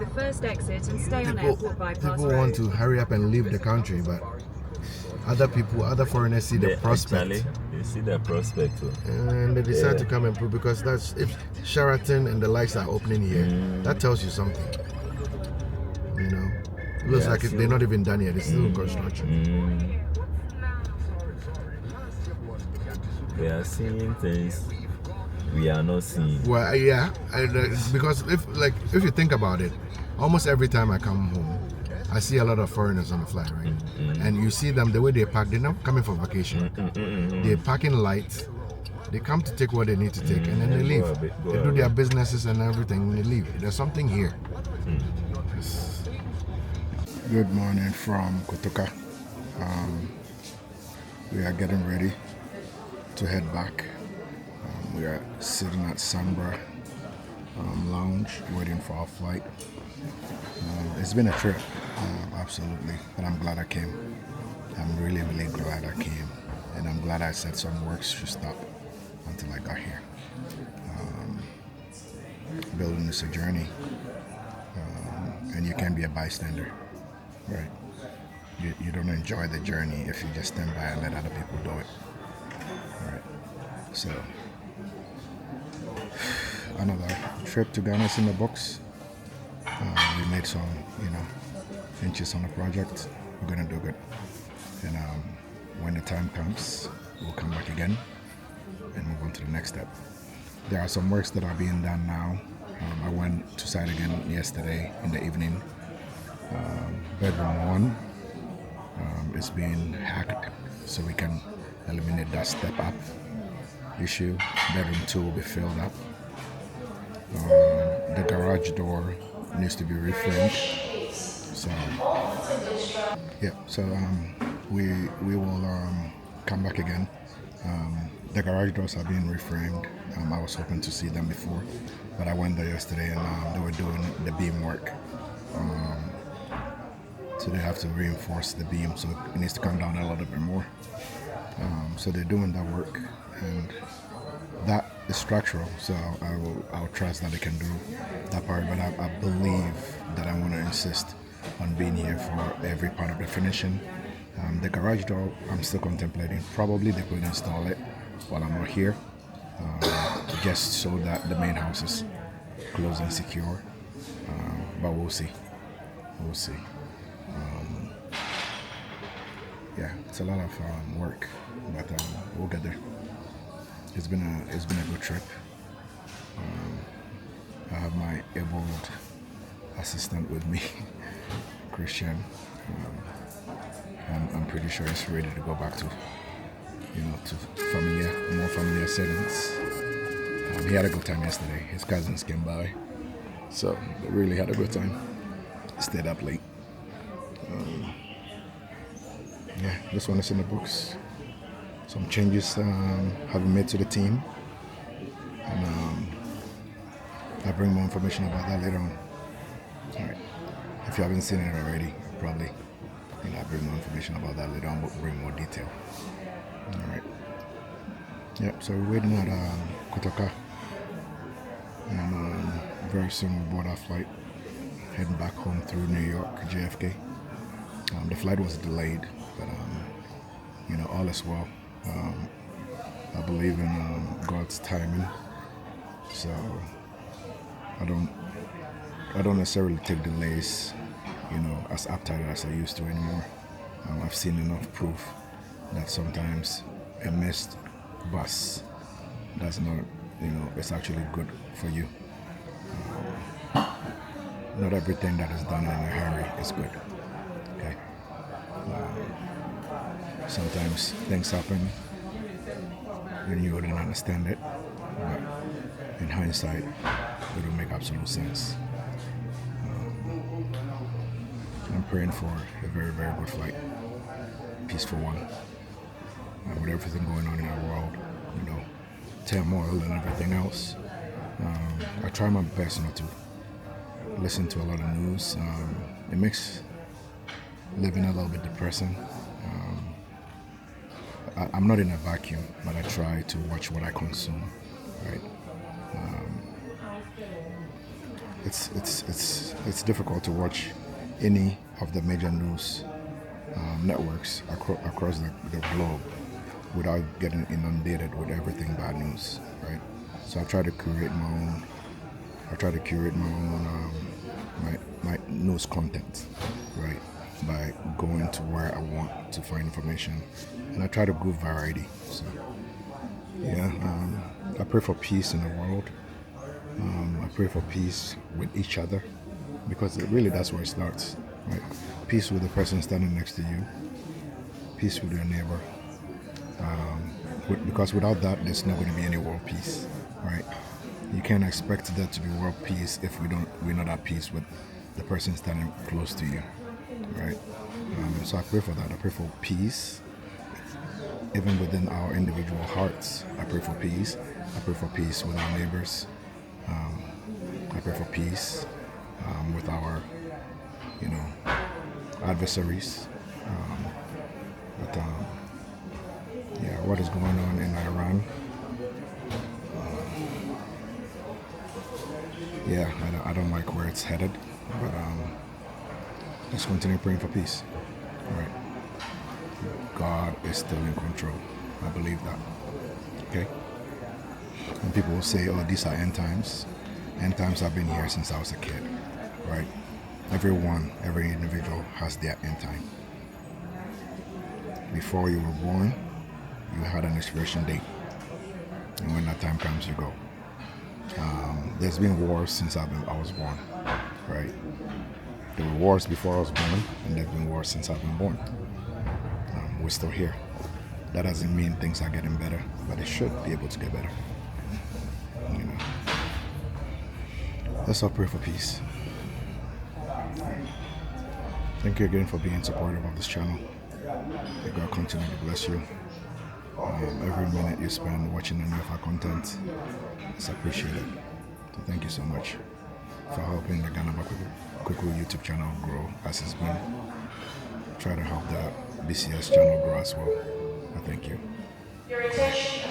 the first exit and stay on airport bypass road. People want to hurry up and leave the country, but other foreigners see the prospect. Actually, they see the prospect too. And they decide to come and prove, because that's, if Sheraton and the likes are opening here, that tells you something. You know, it looks like they're not even done yet. It's still in construction. We are seeing things we are not seeing. Well, yeah, because if you think about it, almost every time I come home, I see a lot of foreigners on the flight, right? And you see them, the way they park, they're not coming for vacation. They're parking light. They come to take what they need to take, and then they leave. They do their businesses and everything, and they leave. There's something here. Yes. Good morning from Kotoka. We are getting ready to head back. We are sitting at Sanbra Lounge, waiting for our flight. It's been a trip, absolutely, but I'm glad I came. I'm really, really glad I came, and I'm glad I said some works should stop until I got here. Building is a journey, and you can't be a bystander, right? You don't enjoy the journey if you just stand by and let other people do it, right? So, another trip to Ghana is in the books. We made some, inches on the project. We're gonna do good, and when the time comes, we'll come back again and move on to the next step. There are some works that are being done now. I went to site again yesterday in the evening. Bedroom 1 is being hacked, so we can eliminate that step up issue. Bedroom 2 will be filled up. The garage door needs to be reframed. So yeah, so we will come back again. The garage doors are being reframed. I was hoping to see them before, but I went there yesterday and they were doing the beam work. So they have to reinforce the beam, so it needs to come down a little bit more. So they're doing that work, and that is structural. So I'll trust that they can do that part. But I believe that I want to insist on being here for every part of the finishing. The garage door, I'm still contemplating. Probably they could install it while I'm not here, just so that the main house is closed and secure. But we'll see. We'll see. Yeah, it's a lot of work, but we'll get there. It's been a good trip. I have my abled assistant with me, Christian. I'm pretty sure he's ready to go back to, to more familiar settings. He had a good time yesterday. His cousins came by, so they really had a good time. Stayed up late. Yeah, this one is in the books. Some changes have been made to the team, and I'll bring more information about that later on. All right. If you haven't seen it already, probably, I'll bring more information about that later on. We'll bring more detail. All right. Yep. So we're waiting at Kotoka, and very soon we'll board our flight, heading back home through New York, JFK. The flight was delayed, but all is well. I believe in God's timing, so I don't necessarily take delays, as uptight as I used to anymore. I've seen enough proof that sometimes a missed bus does not, it's actually good for you. Not everything that is done in a hurry is good. Okay. Sometimes things happen and you wouldn't understand it, but in hindsight, it will make absolute sense. I'm praying for a very, very good flight, peaceful one. With everything going on in our world, turmoil and everything else, I try my best not to listen to a lot of news. It makes living a little bit depressing. I'm not in a vacuum, but I try to watch what I consume, right? it's difficult to watch any of the major news networks across the globe without getting inundated with everything bad news, right? So I try to curate my own. My news content, right? By going to where I want to find information, and I try to group variety. So yeah, I pray for peace in the world. I pray for peace with each other, because that's where it starts, right? Peace with the person standing next to you, peace with your neighbor. Because without that, there's not going to be any world peace, right? You can't expect there to be world peace if we're not at peace with the person standing close to you, right? So I pray for that. I pray for peace, even within our individual hearts. I pray for peace. I pray for peace with our neighbors. I pray for peace with our, adversaries. But what is going on in Iran? I don't like where it's headed, but let's continue praying for peace. All right. God is still in control. I believe that. Okay? And people will say, oh, these are end times. End times have been here since I was a kid, right? Every individual has their end time. Before you were born, you had an expiration date. And when that time comes, you go. There's been wars since I was born, right? There were wars before I was born, and there have been wars since I've been born. We're still here. That doesn't mean things are getting better, but it should be able to get better. Let's all pray for peace. Thank you again for being supportive of this channel. May God continue to bless you. Every minute you spend watching any of our content is appreciated. So thank you so much for helping the Ghana Bakwiku YouTube channel grow as it's been. Try to help the BCS channel grow as well. I thank you. Your attention.